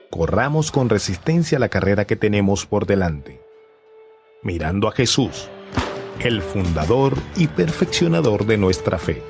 corramos con resistencia la carrera que tenemos por delante, mirando a Jesús, el fundador y perfeccionador de nuestra fe.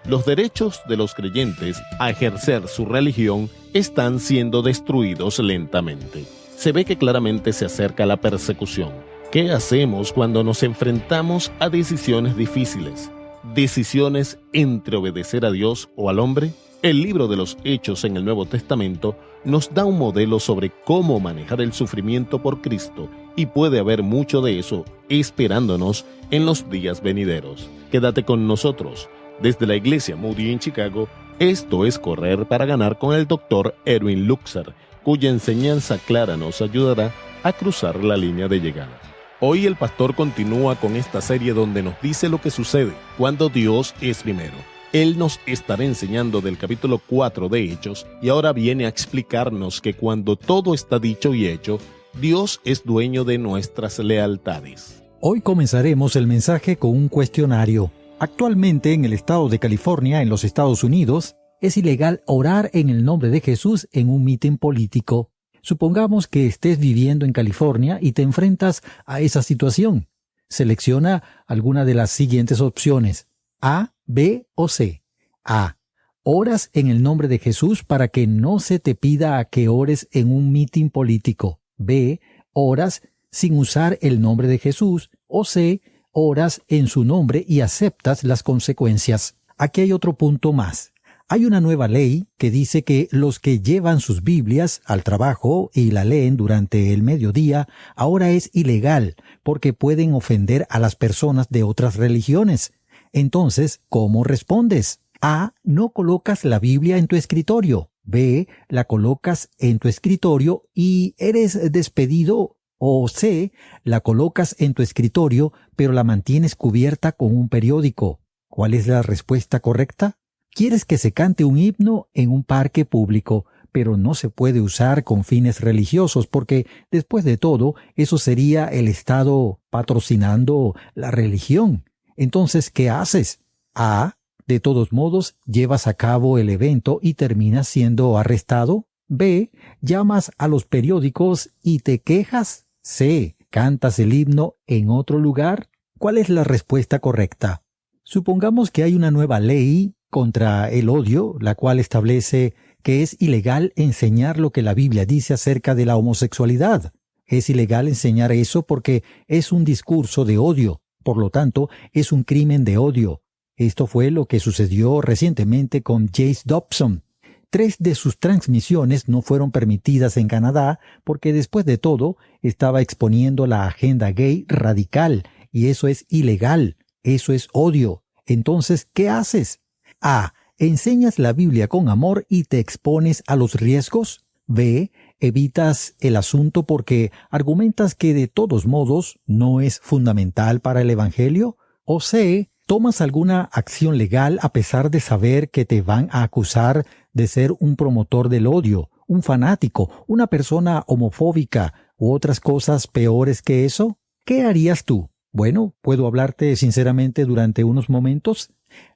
Los derechos de los creyentes a ejercer su religión están siendo destruidos lentamente. Se ve que claramente se acerca la persecución. ¿Qué hacemos cuando nos enfrentamos a decisiones difíciles? ¿Decisiones entre obedecer a Dios o al hombre? El libro de los Hechos en el Nuevo Testamento nos da un modelo sobre cómo manejar el sufrimiento por Cristo, y puede haber mucho de eso esperándonos en los días venideros. Quédate con nosotros. Desde la Iglesia Moody en Chicago, esto es Correr para Ganar con el Dr. Erwin Lutzer, cuya enseñanza clara nos ayudará a cruzar la línea de llegada. Hoy el pastor continúa con esta serie donde nos dice lo que sucede cuando Dios es primero. Él nos estará enseñando del capítulo 4 de Hechos y ahora viene a explicarnos que cuando todo está dicho y hecho, Dios es dueño de nuestras lealtades. Hoy comenzaremos el mensaje con un cuestionario. Actualmente en el estado de California, en los Estados Unidos, es ilegal orar en el nombre de Jesús en un mitin político. Supongamos que estés viviendo en California y te enfrentas a esa situación. Selecciona alguna de las siguientes opciones: A, B o C. A. Oras en el nombre de Jesús para que no se te pida a que ores en un mitin político. B. Oras sin usar el nombre de Jesús. O C. Oras en su nombre y aceptas las consecuencias. Aquí hay otro punto más. Hay una nueva ley que dice que los que llevan sus Biblias al trabajo y la leen durante el mediodía ahora es ilegal porque pueden ofender a las personas de otras religiones. Entonces, ¿cómo respondes? A. No colocas la Biblia en tu escritorio. B. La colocas en tu escritorio y eres despedido. O C. La colocas en tu escritorio, pero la mantienes cubierta con un periódico. ¿Cuál es la respuesta correcta? Quieres que se cante un himno en un parque público, pero no se puede usar con fines religiosos porque, después de todo, eso sería el Estado patrocinando la religión. Entonces, ¿qué haces? A. De todos modos, llevas a cabo el evento y terminas siendo arrestado. B. Llamas a los periódicos y te quejas. C. ¿Cantas el himno en otro lugar? ¿Cuál es la respuesta correcta? Supongamos que hay una nueva ley contra el odio, la cual establece que es ilegal enseñar lo que la Biblia dice acerca de la homosexualidad. Es ilegal enseñar eso porque es un discurso de odio. Por lo tanto, es un crimen de odio. Esto fue lo que sucedió recientemente con Jace Dobson. 3 de sus transmisiones no fueron permitidas en Canadá porque, después de todo, estaba exponiendo la agenda gay radical y eso es ilegal, eso es odio. Entonces, ¿qué haces? A. ¿Enseñas la Biblia con amor y te expones a los riesgos? B. ¿Evitas el asunto porque argumentas que de todos modos no es fundamental para el Evangelio? O C. ¿Tomas alguna acción legal a pesar de saber que te van a acusar de ser un promotor del odio, un fanático, una persona homofóbica u otras cosas peores que eso? ¿Qué harías tú? Bueno, ¿puedo hablarte sinceramente durante unos momentos?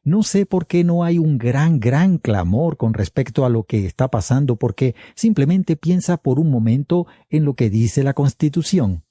No sé por qué no hay un gran clamor con respecto a lo que está pasando, porque simplemente piensa por un momento en lo que dice la Constitución.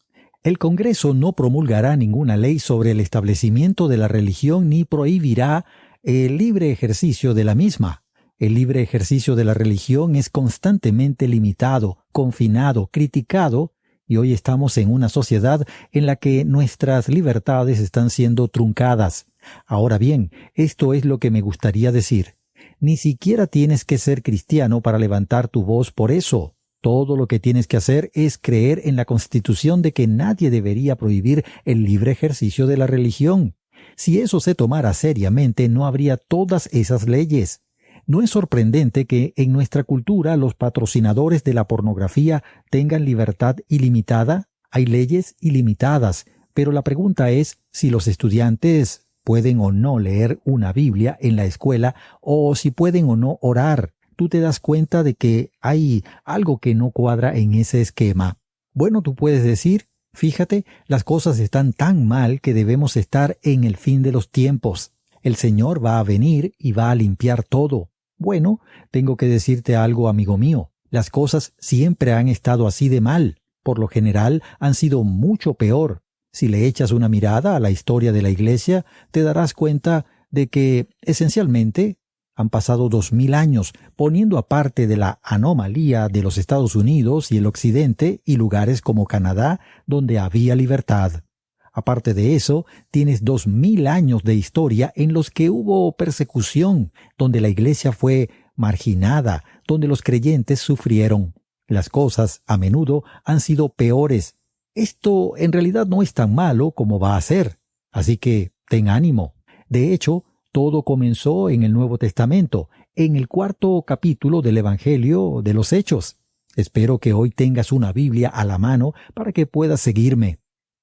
El Congreso no promulgará ninguna ley sobre el establecimiento de la religión ni prohibirá el libre ejercicio de la misma. El libre ejercicio de la religión es constantemente limitado, confinado, criticado, y hoy estamos en una sociedad en la que nuestras libertades están siendo truncadas. Ahora bien, esto es lo que me gustaría decir. Ni siquiera tienes que ser cristiano para levantar tu voz por eso. Todo lo que tienes que hacer es creer en la Constitución de que nadie debería prohibir el libre ejercicio de la religión. Si eso se tomara seriamente, no habría todas esas leyes. ¿No es sorprendente que en nuestra cultura los patrocinadores de la pornografía tengan libertad ilimitada? Hay leyes ilimitadas, pero la pregunta es si los estudiantes pueden o no leer una Biblia en la escuela o si pueden o no orar. Tú te das cuenta de que hay algo que no cuadra en ese esquema. Bueno, tú puedes decir, fíjate, las cosas están tan mal que debemos estar en el fin de los tiempos. El Señor va a venir y va a limpiar todo. Bueno, tengo que decirte algo, amigo mío. Las cosas siempre han estado así de mal. Por lo general han sido mucho peor. Si le echas una mirada a la historia de la Iglesia, te darás cuenta de que, esencialmente, han pasado 2000 años, poniendo aparte de la anomalía de los Estados Unidos y el Occidente y lugares como Canadá, donde había libertad. Aparte de eso, tienes 2000 años de historia en los que hubo persecución, donde la Iglesia fue marginada, donde los creyentes sufrieron. Las cosas, a menudo, han sido peores. Esto en realidad no es tan malo como va a ser. Así que, ten ánimo. De hecho, todo comenzó en el Nuevo Testamento, en el 4º capítulo del Evangelio de los Hechos. Espero que hoy tengas una Biblia a la mano para que puedas seguirme.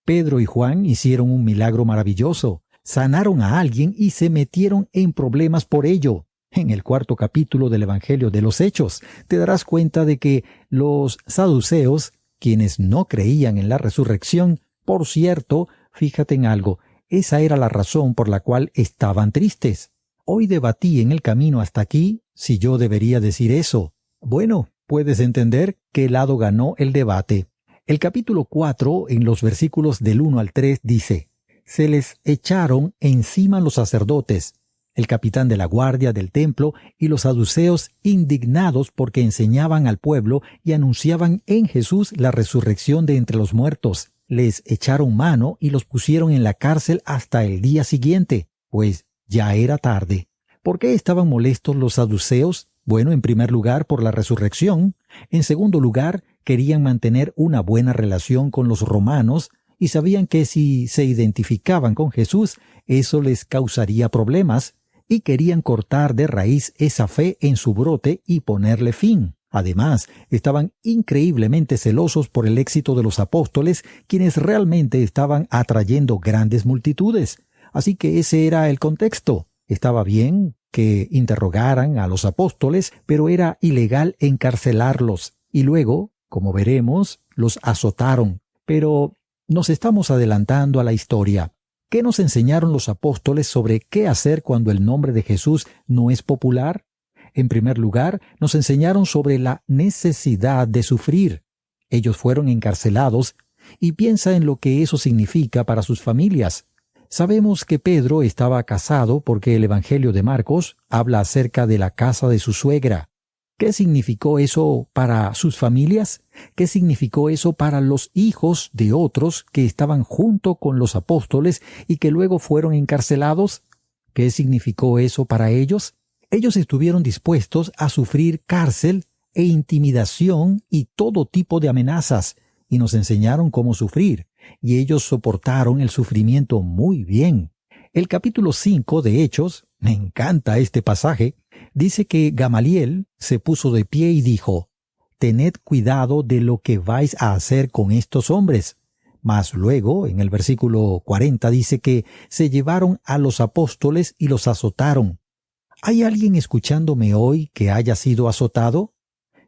Pedro y Juan hicieron un milagro maravilloso. Sanaron a alguien y se metieron en problemas por ello. En el 4º capítulo del Evangelio de los Hechos, te darás cuenta de que los saduceos, quienes no creían en la resurrección, por cierto, fíjate en algo, esa era la razón por la cual estaban tristes. Hoy debatí en el camino hasta aquí si yo debería decir eso. Bueno, puedes entender qué lado ganó el debate. El capítulo 4, en los versículos del 1 al 3, dice: se les echaron encima los sacerdotes, el capitán de la guardia del templo y los saduceos, indignados porque enseñaban al pueblo y anunciaban en Jesús la resurrección de entre los muertos. Les echaron mano y los pusieron en la cárcel hasta el día siguiente, pues ya era tarde. ¿Por qué estaban molestos los saduceos? Bueno, en primer lugar, por la resurrección. En segundo lugar, querían mantener una buena relación con los romanos y sabían que si se identificaban con Jesús, eso les causaría problemas, y querían cortar de raíz esa fe en su brote y ponerle fin. Además, estaban increíblemente celosos por el éxito de los apóstoles, quienes realmente estaban atrayendo grandes multitudes. Así que ese era el contexto. Estaba bien que interrogaran a los apóstoles, pero era ilegal encarcelarlos. Y luego, como veremos, los azotaron. Pero nos estamos adelantando a la historia. ¿Qué nos enseñaron los apóstoles sobre qué hacer cuando el nombre de Jesús no es popular? En primer lugar, nos enseñaron sobre la necesidad de sufrir. Ellos fueron encarcelados, y piensa en lo que eso significa para sus familias. Sabemos que Pedro estaba casado porque el Evangelio de Marcos habla acerca de la casa de su suegra. ¿Qué significó eso para sus familias? ¿Qué significó eso para los hijos de otros que estaban junto con los apóstoles y que luego fueron encarcelados? ¿Qué significó eso para ellos? Ellos estuvieron dispuestos a sufrir cárcel e intimidación y todo tipo de amenazas, y nos enseñaron cómo sufrir, y ellos soportaron el sufrimiento muy bien. El capítulo 5 de Hechos, me encanta este pasaje, dice que Gamaliel se puso de pie y dijo: «Tened cuidado de lo que vais a hacer con estos hombres». Mas luego, en el versículo 40, dice que se llevaron a los apóstoles y los azotaron. ¿Hay alguien escuchándome hoy que haya sido azotado?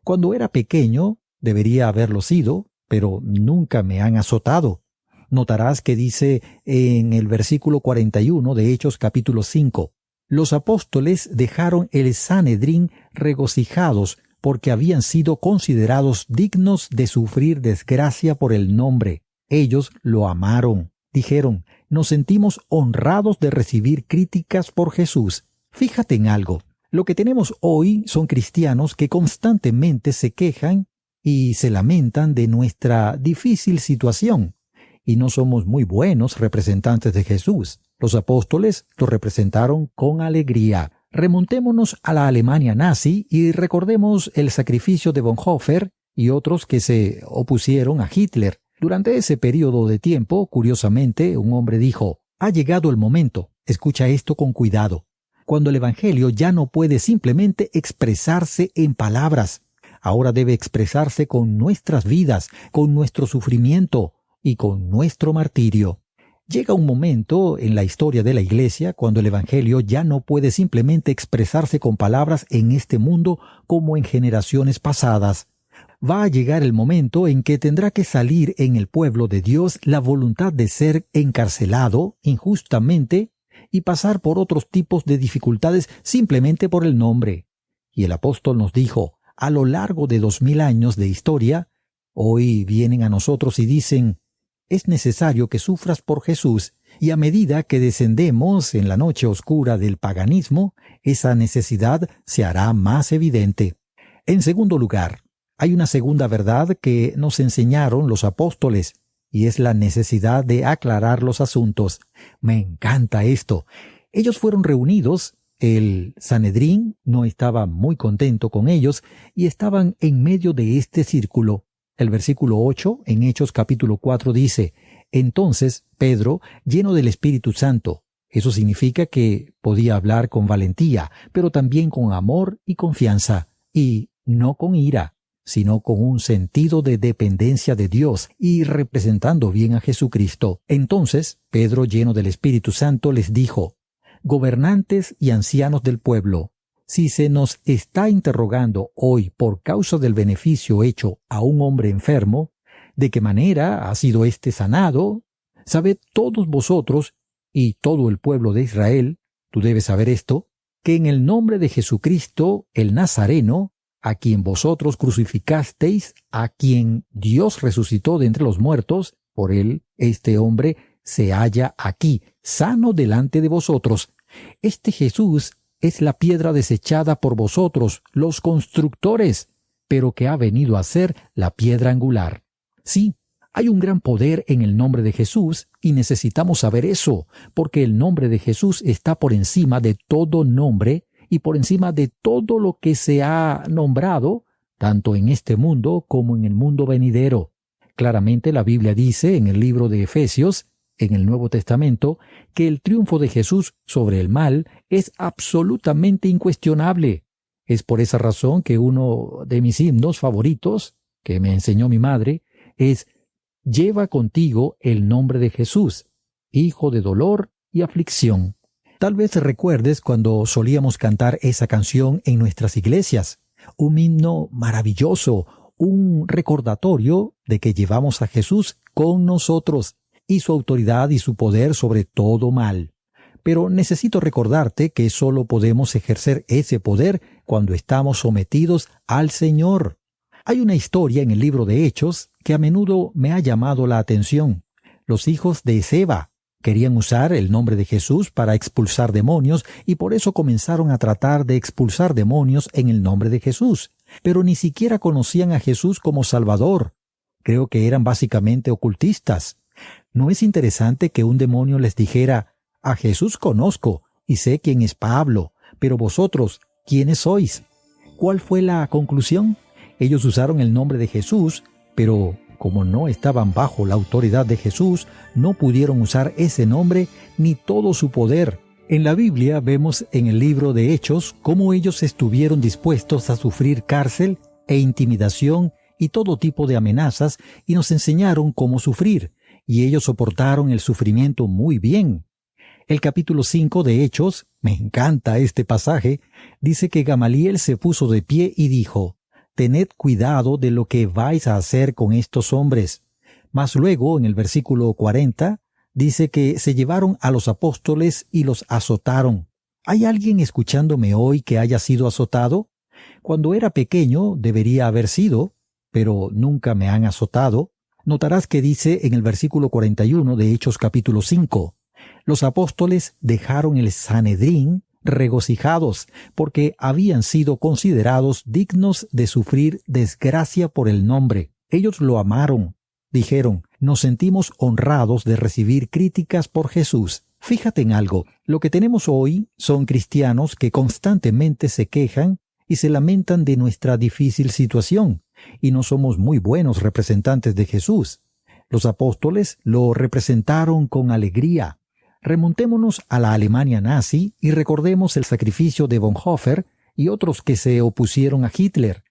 Cuando era pequeño, debería haberlo sido, pero nunca me han azotado. Notarás que dice en el versículo 41 de Hechos capítulo 5, «Los apóstoles dejaron el Sanedrín regocijados porque habían sido considerados dignos de sufrir desgracia por el nombre. Ellos lo amaron. Dijeron: nos sentimos honrados de recibir críticas por Jesús». Fíjate en algo. Lo que tenemos hoy son cristianos que constantemente se quejan y se lamentan de nuestra difícil situación. Y no somos muy buenos representantes de Jesús. Los apóstoles lo representaron con alegría. Remontémonos a la Alemania nazi y recordemos el sacrificio de Bonhoeffer y otros que se opusieron a Hitler. Durante ese periodo de tiempo, curiosamente, un hombre dijo: «Ha llegado el momento, escucha esto con cuidado, cuando el Evangelio ya no puede simplemente expresarse en palabras. Ahora debe expresarse con nuestras vidas, con nuestro sufrimiento y con nuestro martirio». Llega un momento en la historia de la Iglesia cuando el Evangelio ya no puede simplemente expresarse con palabras en este mundo como en generaciones pasadas. Va a llegar el momento en que tendrá que salir en el pueblo de Dios la voluntad de ser encarcelado injustamente y pasar por otros tipos de dificultades simplemente por el nombre. Y el apóstol nos dijo: a lo largo de 2000 años de historia, hoy vienen a nosotros y dicen, es necesario que sufras por Jesús, y a medida que descendemos en la noche oscura del paganismo, esa necesidad se hará más evidente. En segundo lugar, hay una segunda verdad que nos enseñaron los apóstoles, y es la necesidad de aclarar los asuntos. Me encanta esto. Ellos fueron reunidos, el Sanedrín no estaba muy contento con ellos, y estaban en medio de este círculo. El versículo 8, en Hechos capítulo 4, dice, entonces Pedro, lleno del Espíritu Santo, eso significa que podía hablar con valentía, pero también con amor y confianza, y no con ira, sino con un sentido de dependencia de Dios y representando bien a Jesucristo. Entonces Pedro, lleno del Espíritu Santo, les dijo, gobernantes y ancianos del pueblo, si se nos está interrogando hoy por causa del beneficio hecho a un hombre enfermo, de qué manera ha sido éste sanado, sabed todos vosotros y todo el pueblo de Israel, tú debes saber esto, que en el nombre de Jesucristo, el Nazareno, a quien vosotros crucificasteis, a quien Dios resucitó de entre los muertos, por él, este hombre se halla aquí, sano delante de vosotros. Este Jesús es la piedra desechada por vosotros, los constructores, pero que ha venido a ser la piedra angular. Sí, hay un gran poder en el nombre de Jesús y necesitamos saber eso, porque el nombre de Jesús está por encima de todo nombre y por encima de todo lo que se ha nombrado, tanto en este mundo como en el mundo venidero. Claramente la Biblia dice en el libro de Efesios, en el Nuevo Testamento, que el triunfo de Jesús sobre el mal es absolutamente incuestionable. Es por esa razón que uno de mis himnos favoritos, que me enseñó mi madre, es «Lleva contigo el nombre de Jesús, hijo de dolor y aflicción». Tal vez recuerdes cuando solíamos cantar esa canción en nuestras iglesias. Un himno maravilloso, un recordatorio de que llevamos a Jesús con nosotros y su autoridad y su poder sobre todo mal. Pero necesito recordarte que solo podemos ejercer ese poder cuando estamos sometidos al Señor. Hay una historia en el libro de Hechos que a menudo me ha llamado la atención. Los hijos de Seba querían usar el nombre de Jesús para expulsar demonios y por eso comenzaron a tratar de expulsar demonios en el nombre de Jesús. Pero ni siquiera conocían a Jesús como Salvador. Creo que eran básicamente ocultistas. ¿No es interesante que un demonio les dijera, a Jesús conozco y sé quién es Pablo, pero vosotros, ¿quiénes sois? ¿Cuál fue la conclusión? Ellos usaron el nombre de Jesús, pero como no estaban bajo la autoridad de Jesús, no pudieron usar ese nombre ni todo su poder. En la Biblia vemos en el libro de Hechos cómo ellos estuvieron dispuestos a sufrir cárcel e intimidación y todo tipo de amenazas y nos enseñaron cómo sufrir, y ellos soportaron el sufrimiento muy bien. El capítulo 5 de Hechos, me encanta este pasaje, dice que Gamaliel se puso de pie y dijo, «Tened cuidado de lo que vais a hacer con estos hombres». Mas luego, en el versículo 40, dice que se llevaron a los apóstoles y los azotaron. ¿Hay alguien escuchándome hoy que haya sido azotado? Cuando era pequeño debería haber sido, pero nunca me han azotado. Notarás que dice en el versículo 41 de Hechos capítulo 5, los apóstoles dejaron el Sanedrín regocijados porque habían sido considerados dignos de sufrir desgracia por el nombre. Ellos lo amaron. Dijeron, nos sentimos honrados de recibir críticas por Jesús. Fíjate en algo, lo que tenemos hoy son cristianos que constantemente se quejan y se lamentan de nuestra difícil situación, y no somos muy buenos representantes de Jesús. Los apóstoles lo representaron con alegría. Remontémonos a la Alemania nazi y recordemos el sacrificio de Bonhoeffer y otros que se opusieron a Hitler.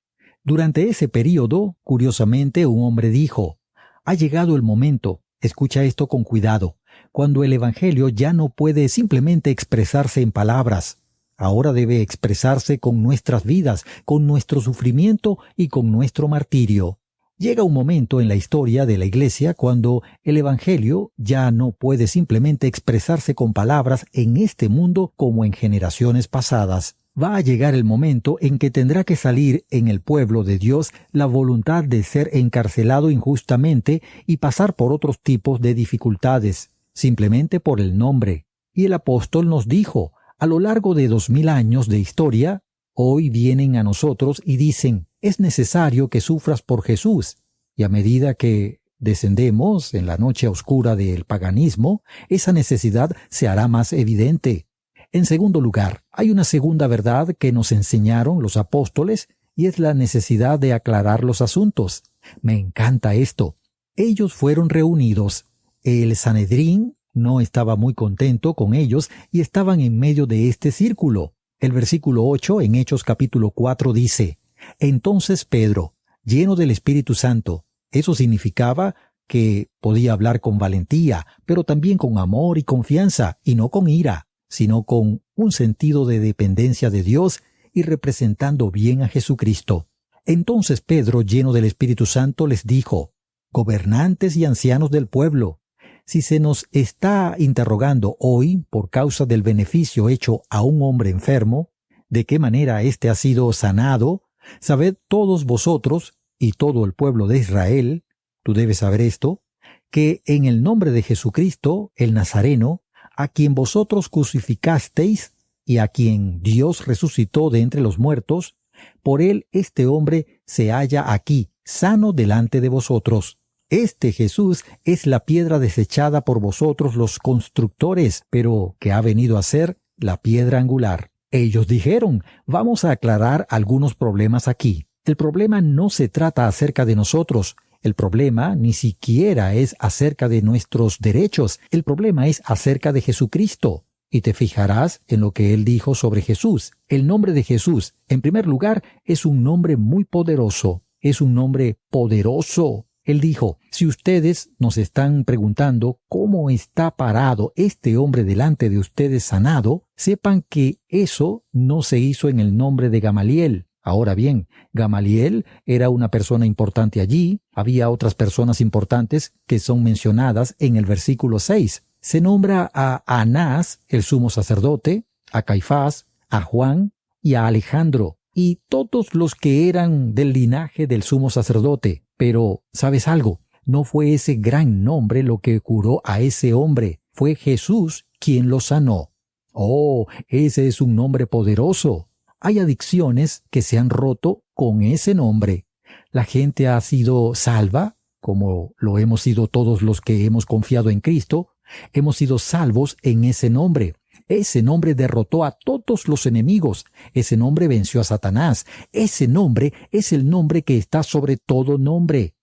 Durante ese período, curiosamente, un hombre dijo, ha llegado el momento, escucha esto con cuidado, cuando el Evangelio ya no puede simplemente expresarse en palabras. Ahora debe expresarse con nuestras vidas, con nuestro sufrimiento y con nuestro martirio. Llega un momento en la historia de la Iglesia cuando el Evangelio ya no puede simplemente expresarse con palabras en este mundo como en generaciones pasadas. Va a llegar el momento en que tendrá que salir en el pueblo de Dios la voluntad de ser encarcelado injustamente y pasar por otros tipos de dificultades, simplemente por el nombre. Y el apóstol nos dijo, a lo largo de 2000 años de historia, hoy vienen a nosotros y dicen, es necesario que sufras por Jesús. Y a medida que descendemos en la noche oscura del paganismo, esa necesidad se hará más evidente. En segundo lugar, hay una segunda verdad que nos enseñaron los apóstoles y es la necesidad de aclarar los asuntos. Me encanta esto. Ellos fueron reunidos. El Sanedrín no estaba muy contento con ellos y estaban en medio de este círculo. El versículo 8 en Hechos capítulo 4 dice, Entonces Pedro, lleno del Espíritu Santo, eso significaba que podía hablar con valentía, pero también con amor y confianza, y no con ira, sino con un sentido de dependencia de Dios y representando bien a Jesucristo. Entonces Pedro, lleno del Espíritu Santo, les dijo, Gobernantes y ancianos del pueblo, si se nos está interrogando hoy por causa del beneficio hecho a un hombre enfermo, de qué manera éste ha sido sanado, sabed todos vosotros y todo el pueblo de Israel, tú debes saber esto, que en el nombre de Jesucristo, el Nazareno, a quien vosotros crucificasteis y a quien Dios resucitó de entre los muertos, por él este hombre se halla aquí, sano delante de vosotros. Este Jesús es la piedra desechada por vosotros los constructores, pero que ha venido a ser la piedra angular. Ellos dijeron, vamos a aclarar algunos problemas aquí. El problema no se trata acerca de nosotros. El problema ni siquiera es acerca de nuestros derechos. El problema es acerca de Jesucristo. Y te fijarás en lo que él dijo sobre Jesús. El nombre de Jesús, en primer lugar, es un nombre muy poderoso. Es un nombre poderoso. Él dijo, si ustedes nos están preguntando cómo está parado este hombre delante de ustedes sanado, sepan que eso no se hizo en el nombre de Gamaliel. Ahora bien, Gamaliel era una persona importante allí, había otras personas importantes que son mencionadas en el versículo 6. Se nombra a Anás, el sumo sacerdote, a Caifás, a Juan y a Alejandro, y todos los que eran del linaje del sumo sacerdote. Pero, ¿sabes algo? No fue ese gran nombre lo que curó a ese hombre, fue Jesús quien lo sanó. Oh, ese es un nombre poderoso. Hay adicciones que se han roto con ese nombre. La gente ha sido salva, como lo hemos sido todos los que hemos confiado en Cristo. Hemos sido salvos en ese nombre. Ese nombre derrotó a todos los enemigos. Ese nombre venció a Satanás. Ese nombre es el nombre que está sobre todo nombre.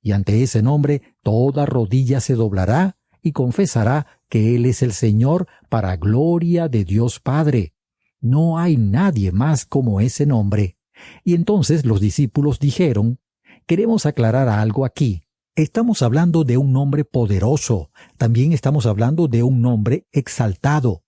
Y ante ese nombre toda rodilla se doblará y confesará que Él es el Señor para gloria de Dios Padre. No hay nadie más como ese nombre. Y entonces los discípulos dijeron, queremos aclarar algo aquí. Estamos hablando de un nombre poderoso. También estamos hablando de un nombre exaltado.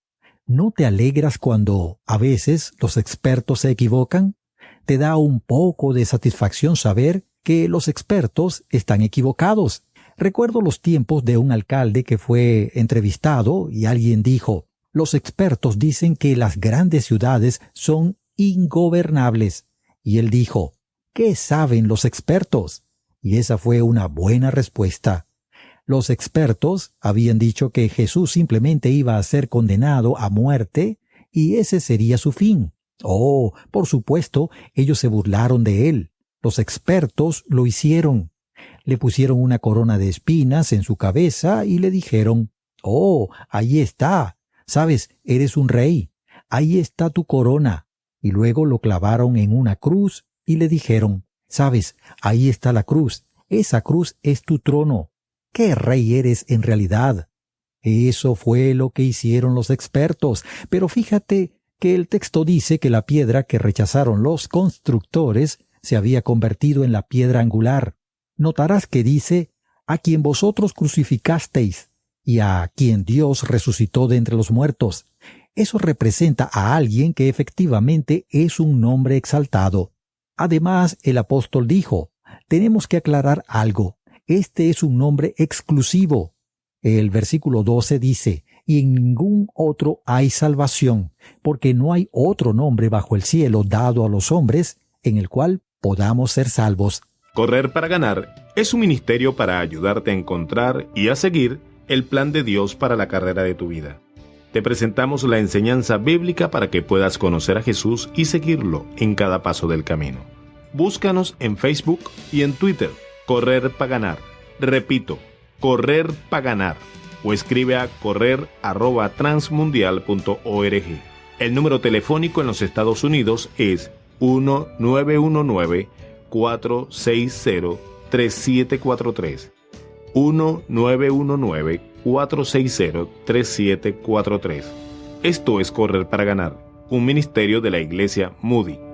¿No te alegras cuando a veces los expertos se equivocan? ¿Te da un poco de satisfacción saber que los expertos están equivocados? Recuerdo los tiempos de un alcalde que fue entrevistado y alguien dijo, los expertos dicen que las grandes ciudades son ingobernables. Y él dijo, ¿qué saben los expertos? Y esa fue una buena respuesta. Los expertos habían dicho que Jesús simplemente iba a ser condenado a muerte y ese sería su fin. Oh, por supuesto, ellos se burlaron de él. Los expertos lo hicieron. Le pusieron una corona de espinas en su cabeza y le dijeron, oh, ahí está. Sabes, eres un rey. Ahí está tu corona. Y luego lo clavaron en una cruz y le dijeron, sabes, ahí está la cruz. Esa cruz es tu trono. ¿Qué rey eres en realidad? Eso fue lo que hicieron los expertos. Pero fíjate que el texto dice que la piedra que rechazaron los constructores se había convertido en la piedra angular. Notarás que dice, a quien vosotros crucificasteis y a quien Dios resucitó de entre los muertos. Eso representa a alguien que efectivamente es un nombre exaltado. Además, el apóstol dijo, tenemos que aclarar algo. Este es un nombre exclusivo. El versículo 12 dice, y en ningún otro hay salvación, porque no hay otro nombre bajo el cielo dado a los hombres en el cual podamos ser salvos. Correr para ganar es un ministerio para ayudarte a encontrar y a seguir el plan de Dios para la carrera de tu vida. Te presentamos la enseñanza bíblica para que puedas conocer a Jesús y seguirlo en cada paso del camino. Búscanos en Facebook y en Twitter, Correr para Ganar. Repito, Correr para Ganar. O escribe a correr@transmundial.org. El número telefónico en los Estados Unidos es 1-919-460-3743. 1-919-460-3743. Esto es Correr para Ganar, un ministerio de la Iglesia Moody.